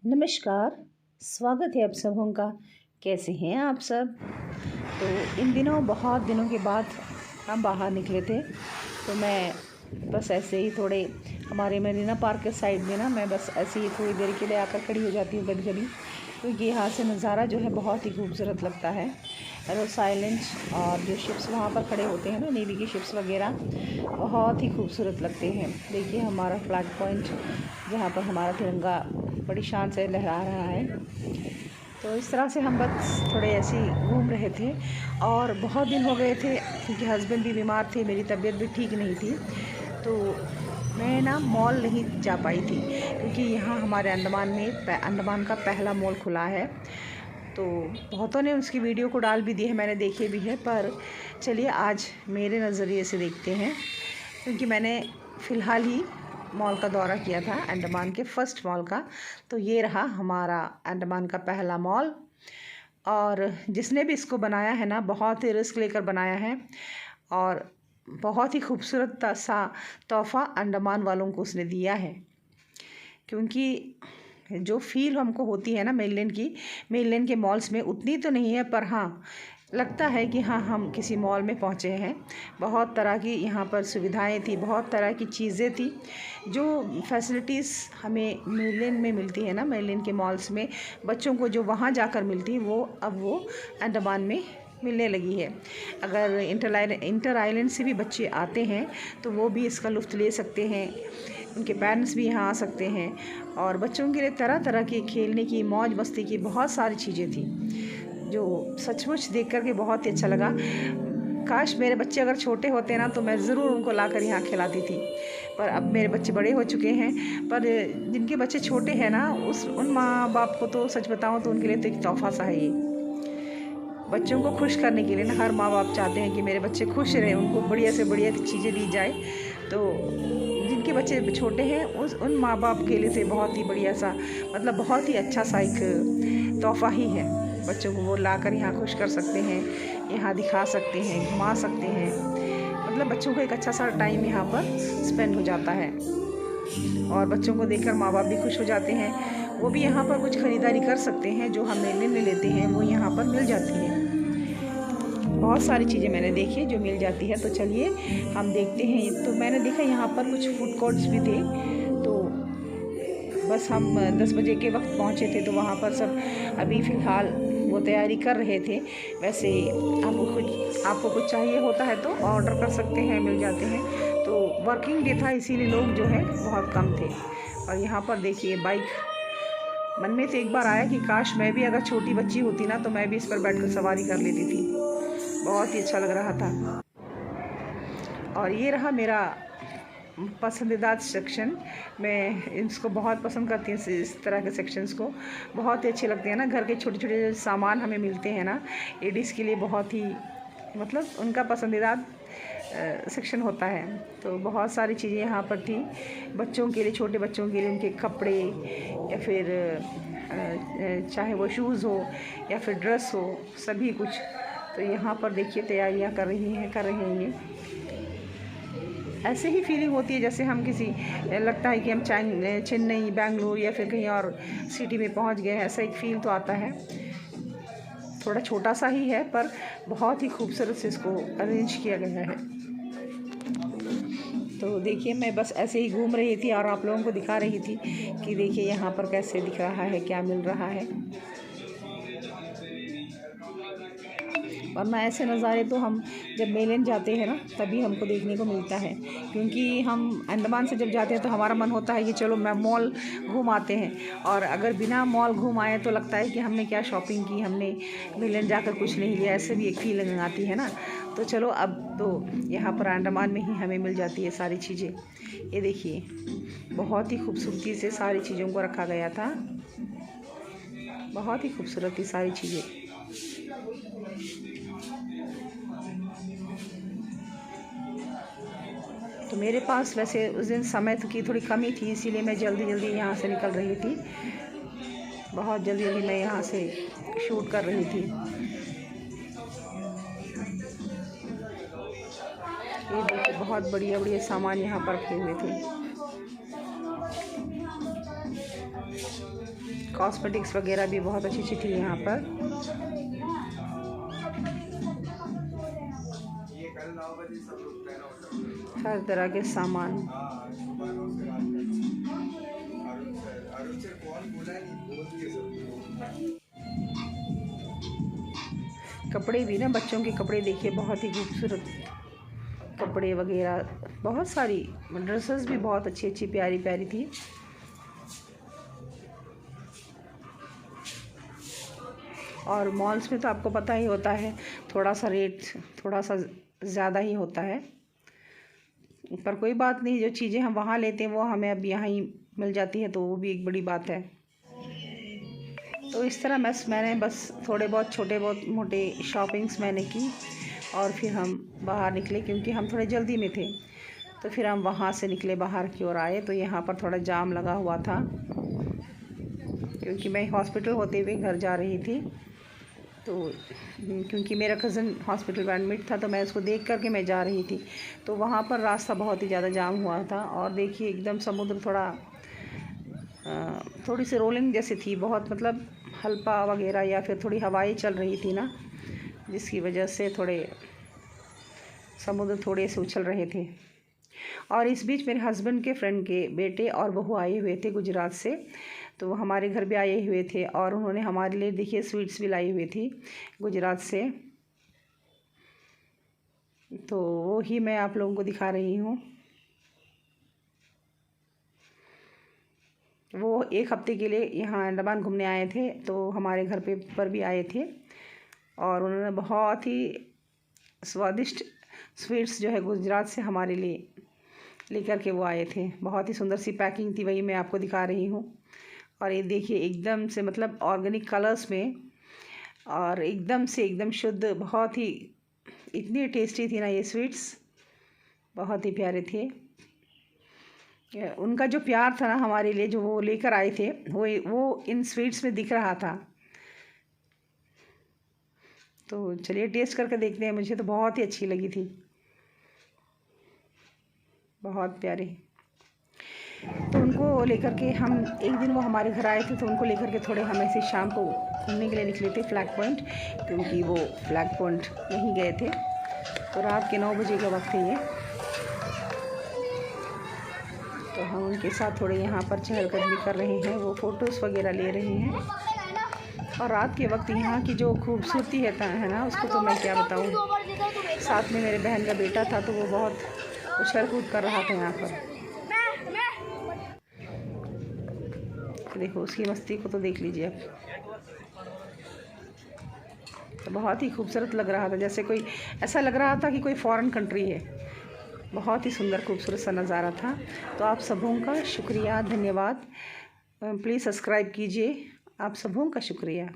नमस्कार, स्वागत है आप सबों का। कैसे हैं आप सब? तो इन दिनों बहुत दिनों के बाद हम बाहर निकले थे, तो मैं बस ऐसे ही थोड़े हमारे मरीना पार्क के साइड में ना मैं बस ऐसे ही थोड़ी देर के लिए आकर खड़ी हो जाती हूँ कभी-कभी, क्योंकि यहाँ से नज़ारा जो है बहुत ही खूबसूरत लगता है। रोज़ आइलैंड और जो शिप्स वहाँ पर खड़े होते हैं ना, नेवी की शिप्स वगैरह, बहुत ही खूबसूरत लगते हैं। देखिए हमारा फ्लैग पॉइंट, जहाँ पर हमारा तिरंगा बड़ी शान से लहरा रहा है। तो इस तरह से हम बस थोड़े ऐसे ही घूम रहे थे और बहुत दिन हो गए थे, क्योंकि हस्बैंड भी बीमार थे, मेरी तबीयत भी ठीक नहीं थी। तो मैं ना मॉल नहीं जा पाई थी, क्योंकि यहाँ हमारे अंडमान का पहला मॉल खुला है। तो बहुतों ने उसकी वीडियो को डाल भी दी है, मैंने देखे भी है, पर चलिए आज मेरे नज़रिए से देखते हैं, क्योंकि मैंने फ़िलहाल ही मॉल का दौरा किया था, अंडमान के फर्स्ट मॉल का। तो ये रहा हमारा अंडमान का पहला मॉल, और जिसने भी इसको बनाया है ना, बहुत ही रिस्क लेकर बनाया है और बहुत ही खूबसूरत सा तोहफ़ा अंडमान वालों को उसने दिया है। क्योंकि जो फ़ील हमको होती है ना मेनलैंड के मॉल्स में, उतनी तो नहीं है, पर हाँ लगता है कि हाँ हम किसी मॉल में पहुँचे हैं। बहुत तरह की यहाँ पर सुविधाएं थी, बहुत तरह की चीज़ें थी, जो फैसिलिटीज़ हमें मेनलैंड में मिलती है ना, मेनलैंड के मॉल्स में बच्चों को जो वहाँ जाकर मिलती वो अब वो अंडमान में मिलने लगी है। अगर इंटर आइलैंड से भी बच्चे आते हैं तो वो भी इसका लुत्फ़ ले सकते हैं, उनके पेरेंट्स भी यहाँ आ सकते हैं, और बच्चों के लिए तरह तरह की खेलने की, मौज मस्ती की बहुत सारी चीज़ें थी, जो सचमुच देख कर के बहुत ही अच्छा लगा। काश मेरे बच्चे अगर छोटे होते ना, तो मैं ज़रूर उनको लाकर यहाँ खिलाती थी, पर अब मेरे बच्चे बड़े हो चुके हैं। पर जिनके बच्चे छोटे हैं ना, उन माँ बाप को तो सच बताऊँ तो उनके लिए तो एक तोहफ़ा सा है ये। बच्चों को खुश करने के लिए ना, हर माँ बाप चाहते हैं कि मेरे बच्चे खुश रहें, उनको बढ़िया से बढ़िया चीज़ें दी जाए। तो जिनके बच्चे छोटे हैं उन माँ बाप के लिए तो बहुत ही बढ़िया सा, मतलब बहुत ही अच्छा सा एक तोहफ़ा ही है। बच्चों को वो लाकर यहाँ खुश कर सकते हैं, यहाँ दिखा सकते हैं, घुमा सकते हैं, मतलब बच्चों को एक अच्छा सा टाइम यहाँ पर स्पेंड हो जाता है, और बच्चों को देखकर माँ बाप भी खुश हो जाते हैं। वो भी यहाँ पर कुछ ख़रीदारी कर सकते हैं, जो हम मेले में लेते हैं वो यहाँ पर मिल जाती है। बहुत सारी चीज़ें मैंने देखी जो मिल जाती है। तो चलिए हम देखते हैं। तो मैंने देखा यहाँ पर कुछ फूड कोर्ट्स भी थे, तो बस हम 10 बजे के वक्त पहुँचे थे, तो वहाँ पर सब अभी फ़िलहाल वो तैयारी कर रहे थे। वैसे आपको कुछ चाहिए होता है तो ऑर्डर कर सकते हैं, मिल जाते हैं। तो वर्किंग डे था, इसीलिए लोग जो है बहुत कम थे। और यहाँ पर देखिए बाइक, मन में तो एक बार आया कि काश मैं भी अगर छोटी बच्ची होती ना, तो मैं भी इस पर बैठकर सवारी कर लेती थी। बहुत ही अच्छा लग रहा था। और ये रहा मेरा पसंदीदा सेक्शन। मैं इसको बहुत पसंद करती हूँ, इस तरह के सेक्शंस को बहुत ही अच्छे लगते हैं ना। घर के छोटे छोटे सामान हमें मिलते हैं ना, लेडीज़ के लिए बहुत ही, मतलब उनका पसंदीदा सेक्शन होता है। तो बहुत सारी चीज़ें यहाँ पर थी बच्चों के लिए, छोटे बच्चों के लिए उनके कपड़े, या फिर चाहे वो शूज़ हो या फिर ड्रेस हो, सभी कुछ। तो यहाँ पर देखिए तैयारियाँ कर रहे हैं ये। ऐसे ही फीलिंग होती है जैसे हम किसी, लगता है कि हम चेन्नई, बेंगलुरु या फिर कहीं और सिटी में पहुँच गए हैं, ऐसा एक फ़ील तो आता है। थोड़ा छोटा सा ही है, पर बहुत ही खूबसूरत से इसको अरेंज किया गया है। तो देखिए मैं बस ऐसे ही घूम रही थी और आप लोगों को दिखा रही थी कि देखिए यहाँ पर कैसे दिख रहा है, क्या मिल रहा है। वरना ऐसे नज़ारे तो हम जब मेलैंड जाते हैं ना, तभी हमको देखने को मिलता है। क्योंकि हम अंडमान से जब जाते हैं तो हमारा मन होता है कि चलो मैं मॉल घूम आते हैं, और अगर बिना मॉल घूम आए तो लगता है कि हमने क्या शॉपिंग की, हमने मेलैंड जाकर कुछ नहीं लिया, ऐसे भी एक फीलिंग आती है ना। तो चलो अब तो यहाँ पर अंडमान में ही हमें मिल जाती है सारी चीज़ें। ये देखिए बहुत ही खूबसूरती से सारी चीज़ों को रखा गया था, बहुत ही खूबसूरत थी सारी चीज़ें। तो मेरे पास वैसे उस दिन समय की थोड़ी कमी थी, इसीलिए मैं जल्दी जल्दी यहाँ से निकल रही थी। बहुत जल्दी जल्दी मैं यहाँ से शूट कर रही थी। ये देखिए बहुत बढ़िया बढ़िया सामान यहाँ पर रखे हुए थे। कॉस्मेटिक्स वगैरह भी बहुत अच्छी अच्छी थी यहाँ पर। हर तरह के सामान। कपड़े भी ना, बच्चों के कपड़े देखिए बहुत ही खूबसूरत कपड़े वगैरह, बहुत सारी ड्रेसेस भी बहुत अच्छी अच्छी प्यारी प्यारी थी। और मॉल्स में तो आपको पता ही होता है, थोड़ा सा रेट थोड़ा सा ज़्यादा ही होता है, पर कोई बात नहीं, जो चीज़ें हम वहाँ लेते हैं वो हमें अब यहाँ ही मिल जाती है, तो वो भी एक बड़ी बात है। तो इस तरह मैंने बस थोड़े बहुत छोटे बहुत मोटे शॉपिंग्स मैंने की और फिर हम बाहर निकले, क्योंकि हम थोड़े जल्दी में थे। तो फिर हम वहाँ से निकले, बाहर की ओर आए, तो यहाँ पर थोड़ा जाम लगा हुआ था, क्योंकि मैं हॉस्पिटल होते हुए घर जा रही थी। तो क्योंकि मेरा कज़न हॉस्पिटल में एडमिट था, तो मैं उसको देख करके मैं जा रही थी। तो वहाँ पर रास्ता बहुत ही ज़्यादा जाम हुआ था, और देखिए एकदम समुद्र थोड़ी सी रोलिंग जैसी थी, बहुत मतलब हल्का वगैरह, या फिर थोड़ी हवाएं चल रही थी ना, जिसकी वजह से समुद्र थोड़े से उछल रहे थे। और इस बीच मेरे हस्बैंड के फ्रेंड के बेटे और बहू आए हुए थे गुजरात से, तो वो हमारे घर भी आए हुए थे, और उन्होंने हमारे लिए देखिए स्वीट्स भी लाई हुई थी गुजरात से। तो वो ही मैं आप लोगों को दिखा रही हूँ। वो एक हफ्ते के लिए यहाँ अंडमान घूमने आए थे, तो हमारे घर पर भी आए थे, और उन्होंने बहुत ही स्वादिष्ट स्वीट्स जो है गुजरात से हमारे लिए लेकर के वो आए थे। बहुत ही सुंदर सी पैकिंग थी, वही मैं आपको दिखा रही हूँ। और ये देखिए एकदम से मतलब ऑर्गेनिक कलर्स में, और एकदम शुद्ध, बहुत ही इतनी टेस्टी थी ना ये स्वीट्स, बहुत ही प्यारे थे। उनका जो प्यार था ना हमारे लिए, जो वो लेकर आए थे, वो इन स्वीट्स में दिख रहा था। तो चलिए टेस्ट करके देखते हैं। मुझे तो बहुत ही अच्छी लगी थी, बहुत प्यारे। तो उनको लेकर के हम एक दिन, वो हमारे घर आए थे, तो उनको लेकर के थोड़े हम ऐसे शाम को घूमने के लिए निकले थे फ्लैग पॉइंट, क्योंकि वो फ्लैग पॉइंट नहीं गए थे। तो रात के 9 बजे का वक्त है ये। तो हम उनके साथ थोड़े यहाँ पर चहलकदमी कर रहे हैं, वो फ़ोटोज़ वगैरह ले रहे हैं। और रात के वक्त यहाँ की जो खूबसूरती है ना, उसको तो मैं क्या बताऊँ। साथ में मेरे बहन का बेटा था, तो वो बहुत उछल कूद कर रहा था यहाँ पर। देखो उसकी मस्ती को तो देख लीजिए आप। तो बहुत ही खूबसूरत लग रहा था, जैसे कोई, ऐसा लग रहा था कि कोई फॉरेन कंट्री है। बहुत ही सुंदर खूबसूरत सा नज़ारा था। तो आप सबों का शुक्रिया, धन्यवाद। प्लीज़ सब्सक्राइब कीजिए। आप सबों का शुक्रिया।